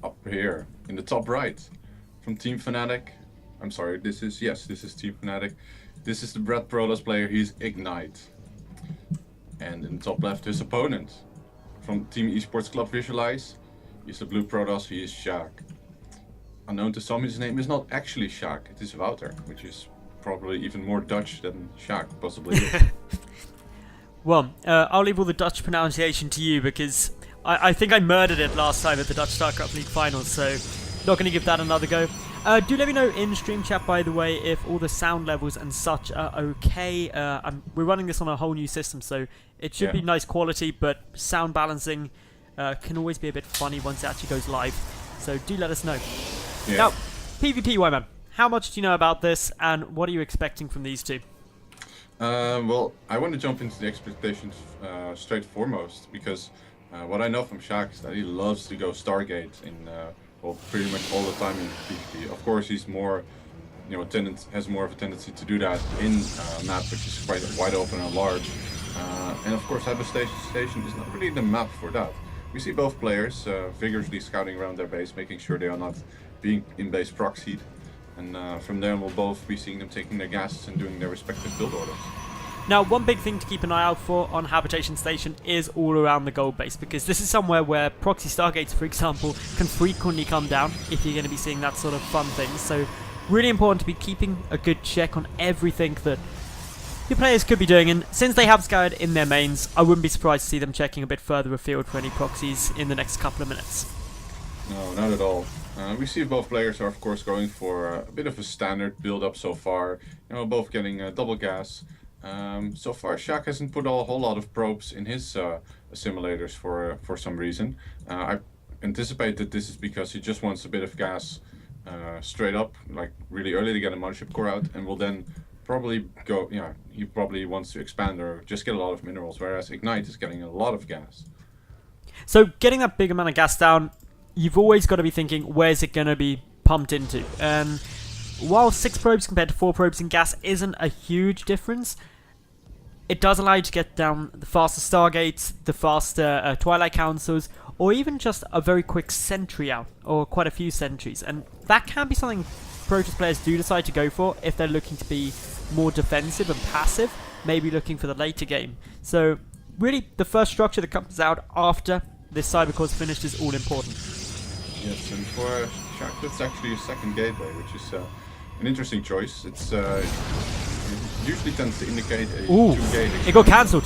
up here in the top right from Team Fnatic. I'm sorry, this is Team Fnatic. This is the Brad Protoss player, he's Ignite. And in the top left, his opponent from Team Esports Club Visualize. He's the blue Protoss, he is Sjaak. Unknown to some, his name is not actually Sjaak, it is Wouter, which is probably even more Dutch than Sjaak possibly is. Well, I'll leave all the Dutch pronunciation to you because I think I murdered it last time at the Dutch StarCraft League Finals, so not going to give that another go. Do let me know in stream chat, by the way, if all the sound levels and such are okay. We're running this on a whole new system, so it should be nice quality, but sound balancing can always be a bit funny once it actually goes live. So do let us know. Yeah. Now, PvP, Wyman, how much do you know about this, and what are you expecting from these two? Well, I want to jump into the expectations straight foremost, because what I know from Sjaak is that he loves to go Stargate in well, pretty much all the time in PvP. Of course, he's more, has more of a tendency to do that in a map which is quite wide open and large. And of course, Hyper Station is not really the map for that. We see both players vigorously scouting around their base, making sure they are not being in-base proxied. And from there, we'll both be seeing them taking their gases and doing their respective build orders. Now, one big thing to keep an eye out for on Habitation Station is all around the gold base, because this is somewhere where proxy Stargates, for example, can frequently come down if you're going to be seeing that sort of fun thing. So, really important to be keeping a good check on everything that your players could be doing, and since they have scoured in their mains, I wouldn't be surprised to see them checking a bit further afield for any proxies in the next couple of minutes. No, not at all. We see both players are, of course, going for a bit of a standard build-up so far. Both getting double gas. So far, Sjaak hasn't put a whole lot of probes in his simulators for some reason. I anticipate that this is because he just wants a bit of gas straight up, like really early to get a mothership core out, and will then probably go, he probably wants to expand or just get a lot of minerals, whereas Ignite is getting a lot of gas. So getting that big amount of gas down, you've always got to be thinking, where's it going to be pumped into? And while 6 probes compared to 4 probes in gas isn't a huge difference, it does allow you to get down the faster Stargates, the faster Twilight Councils, or even just a very quick sentry out, or quite a few sentries. And that can be something Protoss players do decide to go for if they're looking to be more defensive and passive, maybe looking for the later game. So really, the first structure that comes out after this Cybercore is finished is all important. Yes, and for Sjaak, that's actually a second gateway, which is an interesting choice. It's it usually tends to indicate a 2-gate. It got cancelled.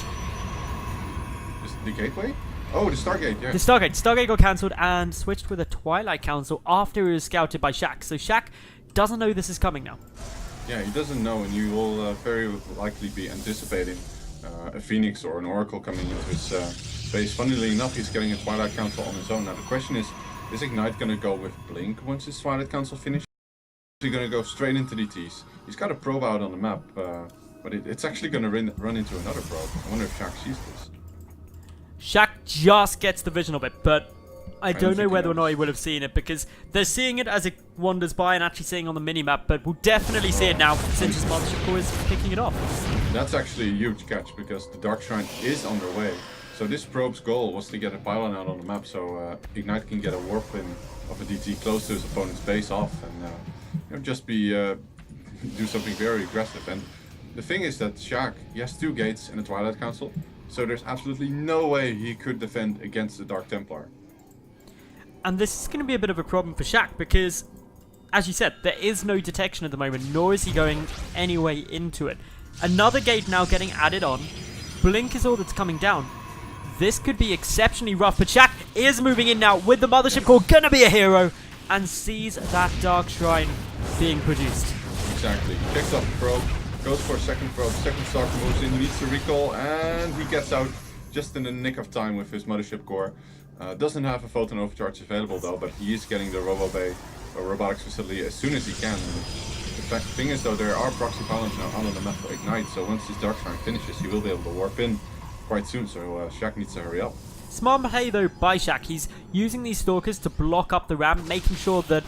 The gateway? Oh, the Stargate, yeah. The Stargate got cancelled and switched with a Twilight Council after it was scouted by Sjaak. So Sjaak doesn't know this is coming now. Yeah, he doesn't know, and you will very likely be anticipating a Phoenix or an Oracle coming into his base. Funnily enough, he's getting a Twilight Council on his own. Now the question is Ignite going to go with Blink once his Twilight Council finishes? Is he going to go straight into DTs? He's got a probe out on the map, but it's actually going to run into another probe. I wonder if Sjaak sees this. Sjaak just gets the vision of it, but I don't know whether or not he would have seen it, because they're seeing it as it wanders by and actually seeing on the minimap, but we'll definitely see it now since his Mothership Core is picking it off. That's actually a huge catch, because the Dark Shrine is on their way. So this probe's goal was to get a pylon out on the map, so Ignite can get a warp in of a DT close to his opponent's base off, and just be do something very aggressive. And the thing is that Sjaak, he has 2 gates and a Twilight Council, so there's absolutely no way he could defend against the Dark Templar. And this is going to be a bit of a problem for Sjaak, because, as you said, there is no detection at the moment, nor is he going any way into it. Another gate now getting added on. Blink is all that's coming down. This could be exceptionally rough, but Sjaak is moving in now with the Mothership Core, gonna be a hero, and sees that Dark Shrine being produced. Exactly. He picks up the probe, goes for a second probe, second Stalker moves in, needs to recall, and he gets out just in the nick of time with his Mothership Core. Doesn't have a photon overcharge available though, but he is getting the Robo Bay or robotics facility as soon as he can. The thing is though, there are proxy pylons now on the map for Ignite, so once this Dark Shrine finishes, he will be able to warp in quite soon, so Sjaak needs to hurry up. Smart play though by Sjaak. He's using these Stalkers to block up the ramp, making sure that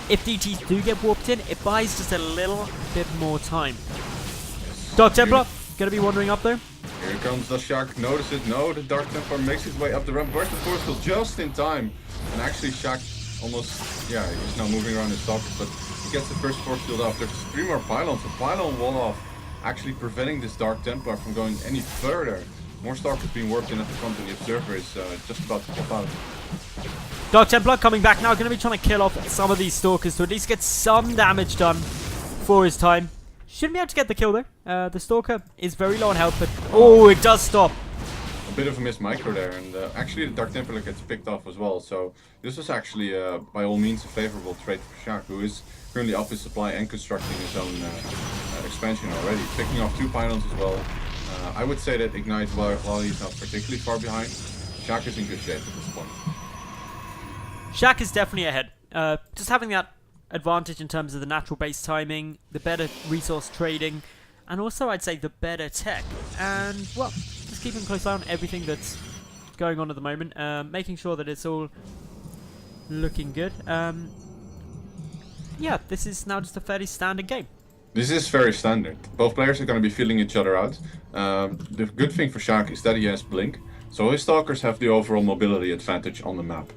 if DTs do get warped in, it buys just a little bit more time. Yes. Dark Templar, gonna be wandering up though. Here comes the Sjaak, notice it, no, the Dark Templar makes his way up the ramp, where's the force field just in time, and actually Sjaak almost, yeah, he's now moving around his stalkers, but he gets the first force field off. There's 3 more pylons. The pylon wall off, actually preventing this Dark Templar from going any further. More stalkers being warped in at the front, and the observer is just about to pop out. Dark Templar coming back now, going to be trying to kill off some of these stalkers to at least get some damage done for his time. Shouldn't be able to get the kill though. The stalker is very low on health, but oh, it does stop. A bit of a missed micro there, and actually the Dark Templar gets picked off as well. So this was actually by all means a favorable trade for Sjaak, who is currently off his supply and constructing his own expansion already. Picking off 2 pylons as well. I would say that Ignite, while he's not particularly far behind, Sjaak is in good shape at this point. Sjaak is definitely ahead. Just having that advantage in terms of the natural base timing, the better resource trading, and also I'd say the better tech. And, well, just keeping a close eye on everything that's going on at the moment, making sure that it's all looking good. Yeah, this is now just a fairly standard game. This is very standard. Both players are going to be feeling each other out. The good thing for Sjaak is that he has Blink, so his Stalkers have the overall mobility advantage on the map.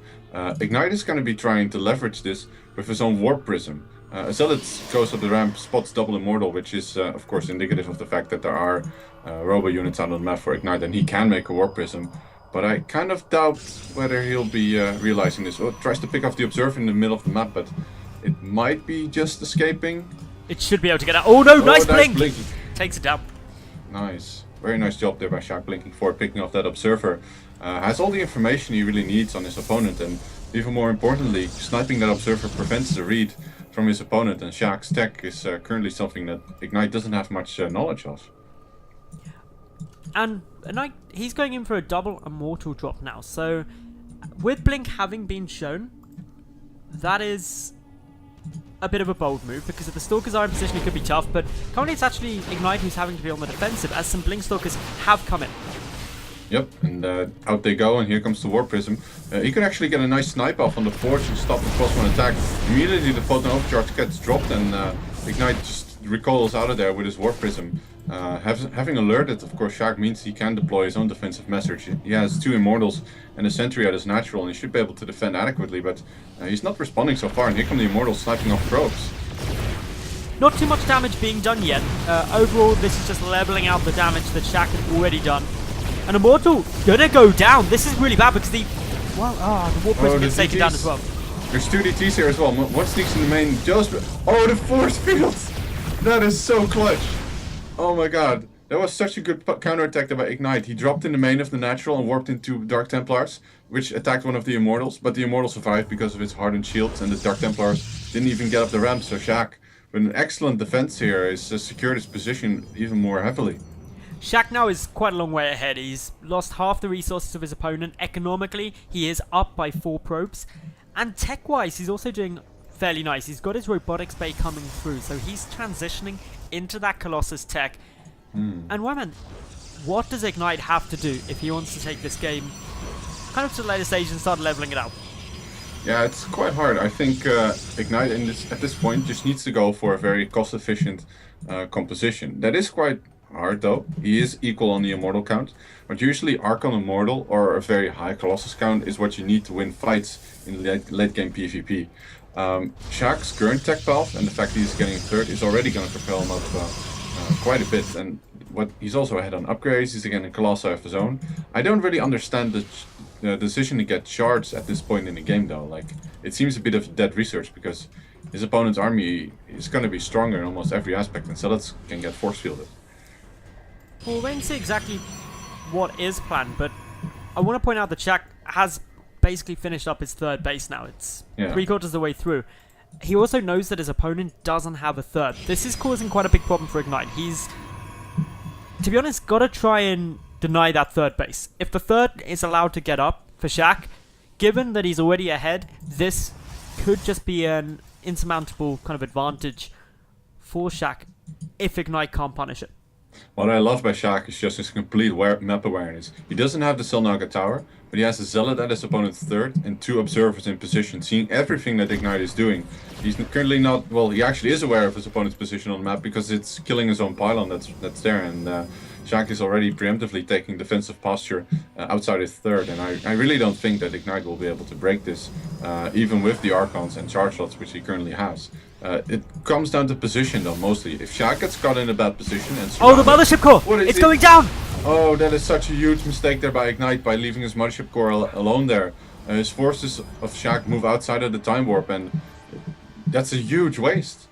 Ignite is going to be trying to leverage this with his own Warp Prism. Zealot goes up the ramp, spots Double Immortal, which is of course indicative of the fact that there are Robo units out on the map for Ignite, and he can make a Warp Prism. But I kind of doubt whether he'll be realizing this. Well, tries to pick off the Observer in the middle of the map, but it might be just escaping. It should be able to get out. Oh no, nice blink! Blinking. Takes it down. Nice. Very nice job there by Sjaak, blinking forward, picking off that Observer. Has all the information he really needs on his opponent, and even more importantly, sniping that Observer prevents the read from his opponent, and Sjaak's tech is currently something that Ignite doesn't have much knowledge of. And Ignite, he's going in for a double Immortal drop now, so with Blink having been shown, that is a bit of a bold move, because if the Stalkers are in position it could be tough, but currently it's actually Ignite who's having to be on the defensive, as some Blink Stalkers have come in. Yep, and out they go, and here comes the Warp Prism. He could actually get a nice snipe off on the Forge and stop the +1 attack. Immediately the Photon Overcharge gets dropped, and Ignite just recoils out of there with his Warp Prism. Having alerted, of course, Sjaak means he can deploy his own defensive measures. He has 2 Immortals and a Sentry at his natural, and he should be able to defend adequately, but he's not responding so far, and here come the Immortals sniping off probes. Not too much damage being done yet. Overall, this is just leveling out the damage that Sjaak had already done. And Immortal gonna go down. This is really bad because the Warp Prism gets taken down as well. There's 2 DTs here as well. One sneaks in the main just... Oh, the force fields! That is so clutch. Oh my god. That was such a good counterattack by Ignite. He dropped in the main of the natural and warped into Dark Templars, which attacked one of the Immortals, but the Immortal survived because of its hardened shields, and the Dark Templars didn't even get up the ramp, so Sjaak, with an excellent defense here, is secured his position even more heavily. Sjaak now is quite a long way ahead. He's lost half the resources of his opponent. Economically, he is up by 4 probes. And tech-wise, he's also doing fairly nice. He's got his Robotics Bay coming through, so he's transitioning into that Colossus tech. And man, what does Ignite have to do if he wants to take this game kind of to the later stage and start leveling it out? Yeah, it's quite hard. I think Ignite at this point just needs to go for a very cost-efficient composition. That is quite hard though. He is equal on the Immortal count, but usually Archon Immortal or a very high Colossus count is what you need to win fights in late game PvP. Sjaak's current tech path and the fact that he's getting 3rd is already going to propel him up quite a bit, and he's also ahead on upgrades. He's again in Colossi of his own. I don't really understand the decision to get shards at this point in the game though. Like, it seems a bit of dead research because his opponent's army is going to be stronger in almost every aspect, and Zealots can get force fielded. Well, we'll wait and see exactly what is planned, but I want to point out that Sjaak has basically finished up his 3rd base now. It's 3/4 of the way through. He also knows that his opponent doesn't have a 3rd. This is causing quite a big problem for Ignite. He's, to be honest, got to try and deny that 3rd base. If the 3rd is allowed to get up for Sjaak, given that he's already ahead, this could just be an insurmountable kind of advantage for Sjaak if Ignite can't punish it. What I love by Sjaak is just his complete map awareness. He doesn't have the Selnaga Tower, but but he has a Zealot at his opponent's third and 2 observers in position, seeing everything that Ignite is doing. He's currently not, well, he actually is aware of his opponent's position on the map because it's killing his own pylon that's there, and Sjaak is already preemptively taking defensive posture outside his third, and I really don't think that Ignite will be able to break this, even with the Archons and charge slots which he currently has. It comes down to position though, mostly. If Sjaak gets caught in a bad position and Oh, the Mothership Core! It's going down! Oh, that is such a huge mistake there by Ignite, by leaving his Mothership Core alone there. His forces of Sjaak move outside of the Time Warp, and that's a huge waste.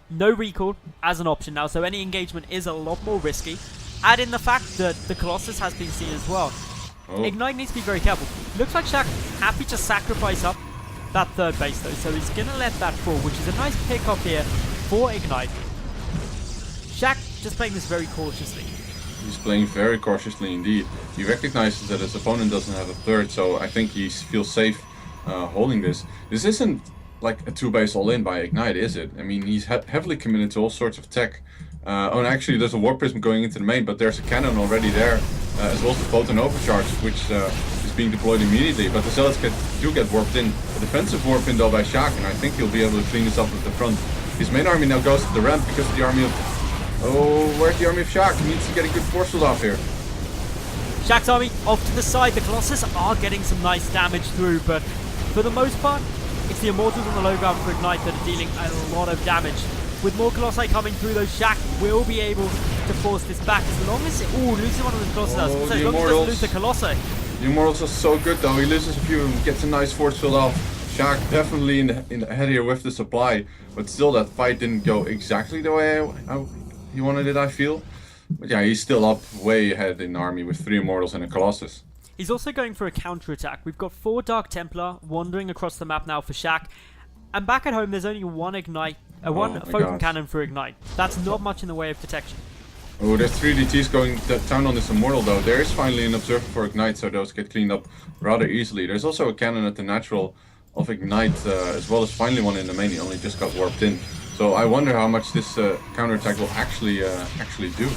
No recall as an option now, so any engagement is a lot more risky. Add in the fact that the Colossus has been seen as well. Oh. Ignite needs to be very careful. Looks like Sjaak happy to sacrifice up that third base though, so he's gonna let that fall, which is a nice pick up here for Ignite. Sjaak just playing this very cautiously. He's playing very cautiously indeed. He recognizes that his opponent doesn't have a third, so I think he feels safe holding this. This isn't like a 2-base all-in by Ignite, is it? I mean, he's heavily committed to all sorts of tech. Oh, and actually there's a Warp Prism going into the main, but there's a cannon already there, as well as the Photon Overcharge, which is being deployed immediately. But the Zealots do get warped in. A defensive warp in though by Sjaak, and I think he'll be able to clean this up at the front. His main army now goes to the ramp because of the army of... Oh, where's the army of Sjaak? He needs to get a good force field off here. Sjaak's army off to the side. The Colossus are getting some nice damage through, but for the most part, it's the Immortals on the low ground for Ignite that are dealing a lot of damage. With more Colossi coming through, though, Sjaak will be able to force this back as long as it... Ooh, losing one of the Colossi. As long as he doesn't lose the Colossi. The Immortals are so good though. He loses a few and gets a nice force field off. Sjaak definitely in the head here with the supply, but still that fight didn't go exactly the way he wanted it, I feel. But yeah, he's still up way ahead in the army with 3 Immortals and a Colossus. He's also going for a counter-attack. We've got 4 Dark Templar wandering across the map now for Sjaak. And back at home, there's only one Ignite, one Photon Cannon for Ignite. That's not much in the way of detection. Oh, there's 3 DTs going down on this Immortal though. There is finally an Observer for Ignite, so those get cleaned up rather easily. There's also a cannon at the natural of Ignite, as well as finally one in the main. He only just got warped in. So I wonder how much this counterattack will actually do.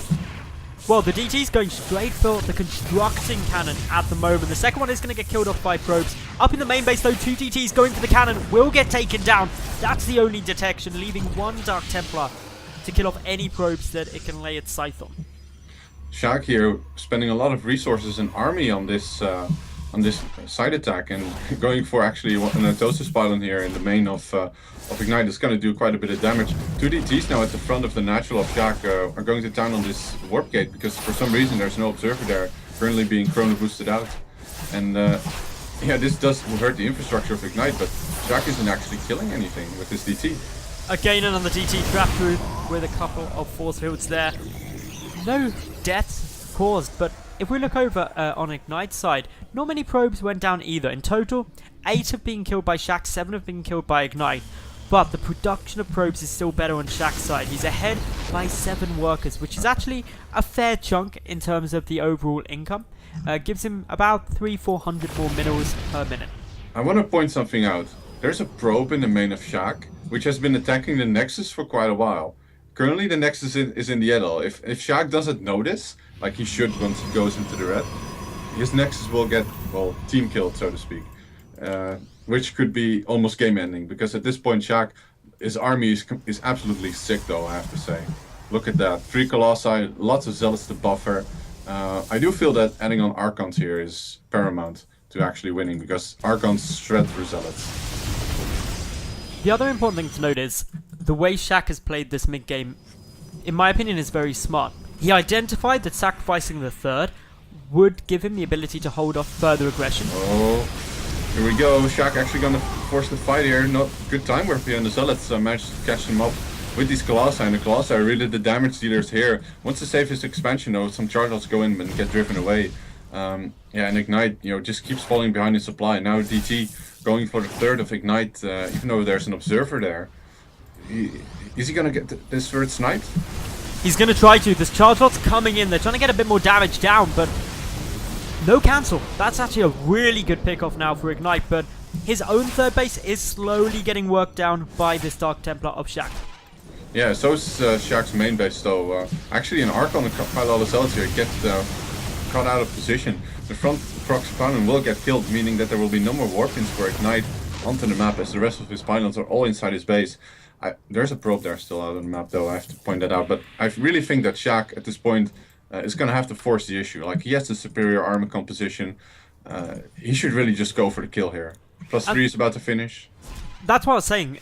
Well, the DT's going straight for the Constructing Cannon at the moment. The second one is going to get killed off by probes. Up in the main base though, 2 DTs going for the cannon will get taken down. That's the only detection, leaving 1 Dark Templar to kill off any probes that it can lay its sight on. Sjaak here spending a lot of resources and army on this side attack, and going for actually an Atosis pylon here in the main of Ignite is going to do quite a bit of damage. 2 DTs now at the front of the natural of Sjaak are going to town on this warp gate because for some reason there's no observer there, currently being chrono boosted out. And yeah, this does hurt the infrastructure of Ignite, but Sjaak isn't actually killing anything with this DT. Again, another DT trapped through with a couple of force fields there. No deaths caused, but if we look over on Ignite's side, not many probes went down either. In total, 8 have been killed by Sjaak, 7 have been killed by Ignite. But the production of probes is still better on Sjaak's side. He's ahead by 7 workers, which is actually a fair chunk in terms of the overall income. Gives him about 300-400 more minerals per minute. I want to point something out. There's a probe in the main of Sjaak, which has been attacking the Nexus for quite a while. Currently the Nexus is in the Edel. If Sjaak doesn't know this, like he should once he goes into the red, his Nexus will get, well, team killed, so to speak. Which could be almost game ending, because at this point Sjaak, his army is absolutely sick though, I have to say. Look at that, 3 Colossi, lots of Zealots to buffer. I do feel that adding on Archons here is paramount to actually winning, because Archons shred through Zealots. The other important thing to note is, the way Sjaak has played this mid-game, in my opinion, is very smart. He identified that sacrificing the third would give him the ability to hold off further aggression. Oh, here we go. Sjaak actually gonna force the fight here. Not good time warp here, and the Zealots managed to catch him up with these Colossi, and the Colossi are really the damage dealers here. Once the safest expansion though, some Chargers go in and get driven away. Yeah, and Ignite, just keeps falling behind in supply. Now DT going for the third of Ignite, even though there's an observer there. Is he gonna get this third sniped? He's gonna try to. There's charge lots coming in. They're trying to get a bit more damage down, but no cancel. That's actually a really good pick-off now for Ignite, but his own third base is slowly getting worked down by this Dark Templar of Sjaak. Yeah, so is Sjaak's main base though. Actually an Archon and quite a lot of Zealots here get caught out of position. the front proxy pylon will get killed, meaning that there will be no more warpins for Ignite onto the map, as the rest of his pylons are all inside his base. There's a probe there still out on the map, though, I have to point that out. But I really think that Sjaak, at this point, is going to have to force the issue. Like, he has the superior armor composition. He should really just go for the kill here. +3 is about to finish. That's what I was saying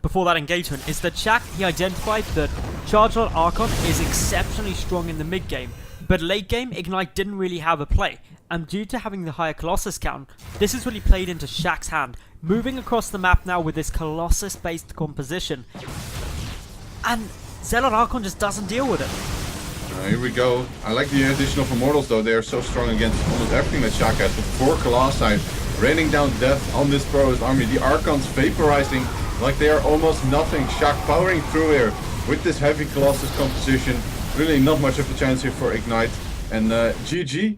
before that engagement, is that Sjaak, he identified that Charge Lord Archon is exceptionally strong in the mid game, but late game, Ignite didn't really have a play. And due to having the higher Colossus count, this is really played into Sjaak's hand, moving across the map now with this Colossus-based composition. And Zealot Archon just doesn't deal with it. Here we go. I like the addition of Immortals, though. They are so strong against almost everything that Sjaak has. With 4 Colossi raining down death on this Protoss army. The Archons vaporizing like they are almost nothing. Sjaak powering through here with this heavy Colossus composition. Really not much of a chance here for Ignite. And GG.